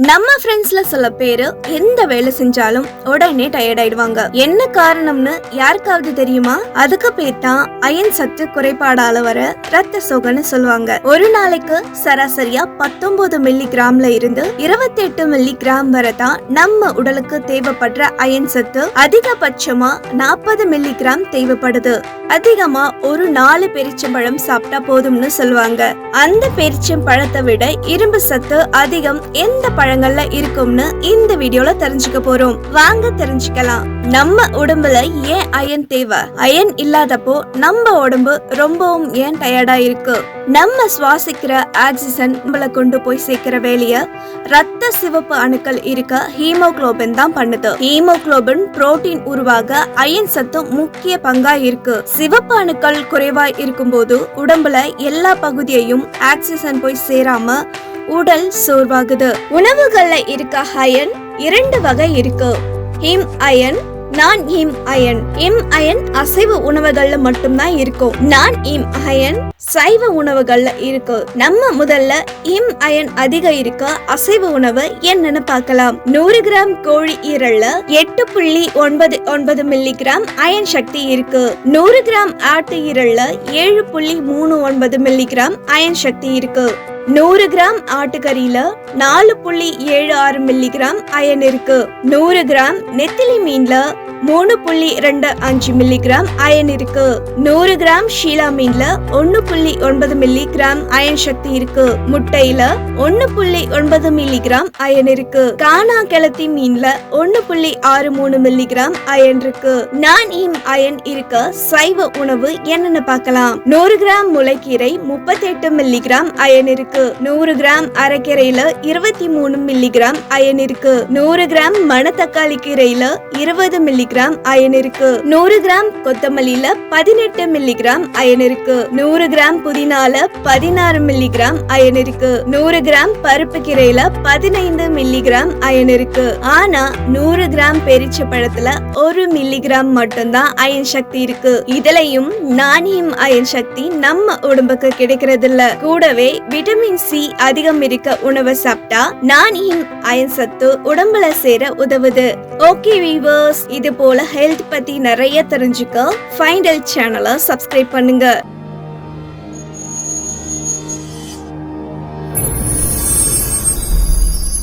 நம்ம ஃப்ரெண்ட்ஸ்ல சில பேரு எந்த வேலை செஞ்சாலும் உடனே டயர்ட் ஆயிடுவாங்க. என்ன காரணம்னு யாருக்காவது தெரியுமா? அதுக்கு பேர் தான் அயன் சத்து குறைபாடால வர ரத்த சோகைன்னு சொல்லுவாங்க. ஒரு நாளைக்கு சராசரியா 19 மில்லி கிராம்ல இருந்து 28 மில்லி கிராம் வரை தான் நம்ம உடலுக்கு தேவைப்படுற அயன் சத்து. அதிகபட்சமா 40 மில்லி கிராம் தேவைப்படுது. அதிகமா ஒரு 4 பேரிச்சம்பழம் சாப்பிட்டா போதும்னு சொல்லுவாங்க. அந்த பேரிச்சம்பழத்தை விட இரும்பு சத்து அதிகம் எந்த பழங்கள்ல இருக்கும்னு இந்த வீடியோல தெரிஞ்சுக்க போறோம். வாங்க தெரிஞ்சுக்கலாம். நம்ம உடம்புல ஏன் அயன் தேவை? அயன் இல்லாதப்போ நம்ம உடம்பு ரொம்பவும் ஏன் டயர்டா இருக்கு? நம்ம சுவாசிக்கிற ஆக்சிஜன் நம்மள கொண்டு போய் சேர்க்கிற வேலைய ரத்த சிவப்பு அணுக்கள் இருக்க ஹீமோகுளோபின் தான் பண்ணுது. ஹீமோகுளோபின் புரோட்டீன் உருவாக அயன் சத்து முக்கிய பங்கா இருக்கு. சிவப்பு அணுக்கள் குறைவா இருக்கும்போது உடம்புல எல்லா பகுதியையும் ஆக்சிஜன் போய் சேராம உடல் சோர்வாகுது. உணவுகள்ல இருக்க அயன் 2 வகை இருக்கு. ஹீம் அயன், நான் ஹீம் அயன். ஹீம் அயன் அசைவ உணவுகள்ல மட்டும்தான் இருக்கும். நான் ஹீம் அயன் சைவ உணவுகள்ல இருக்கு. நம்ம முதல்ல ஹீம் அயன் அதிகம் இருக்க அசைவ உணவு என்னன்னு பார்க்கலாம். 100 கிராம் கோழி ஈரல்ல 8.99 மில்லி கிராம் அயன் சக்தி இருக்கு. 100 கிராம் ஆட்டு ஈரல்ல 7.39 மில்லி கிராம் அயன் சக்தி இருக்கு. 100 கிராம் ஆட்டுக்கறியில 4.76 மில்லி கிராம் அயன் இருக்கு. 100 கிராம் நெத்திலி மீன்ல 3.25 மில்லி கிராம் அயன் இருக்கு. 100 கிராம் ஷீலா மீன்ல 1.9 மில்லி கிராம் அயன் சக்தி இருக்கு. முட்டையில 1.9 மில்லி கிராம் அயன் இருக்கு. கானா கிழத்தி மீன்ல 1.63 மில்லி கிராம் அயன் இருக்கு. நான் ஹீம் அயன் இருக்க சைவ உணவு என்னன்னு பார்க்கலாம். 100 கிராம் முளைக்கீரை 38 மில்லி கிராம் அயன் இருக்கு. 100 கிராம் அரைக்கீரையில 23 மில்லி கிராம் அயன் இருக்கு. 100 கிராம் மணத்தக்காளி கீரையில 20 மில்லி கிராம் அயன் இருக்கு. 100 கிராம் கொத்தமல்லியில 18 மில்லி கிராம் அயன் இருக்கு. 100 கிராம் புதினால 16 மில்லி கிராம் அயன் இருக்கு. 100 கிராம் பருப்பு கீரையில 15 மில்லி கிராம் அயன் இருக்கு. ஆனா 100 கிராம் பேரிச்ச பழத்துல 1 மில்லி கிராம் மட்டும்தான் அயன் சக்தி இருக்கு. இதுலயும் நான் ஹீம் அயன் சக்தி நம்ம உடம்புக்கு கிடைக்கிறது இல்ல. கூடவே விட்டமின் சி அதிகம் இருக்க உணவை சாப்பிட்டா நான் ஹீம் அயன் சத்து உடம்புல சேர உதவுது. ஓகே வீவர்ஸ், இது போல ஹெல்த் பத்தி நிறைய தெரிஞ்சுக்க ஃபைண்ட் ஹெல்த் சேனலை சப்ஸ்கிரைப் பண்ணுங்க.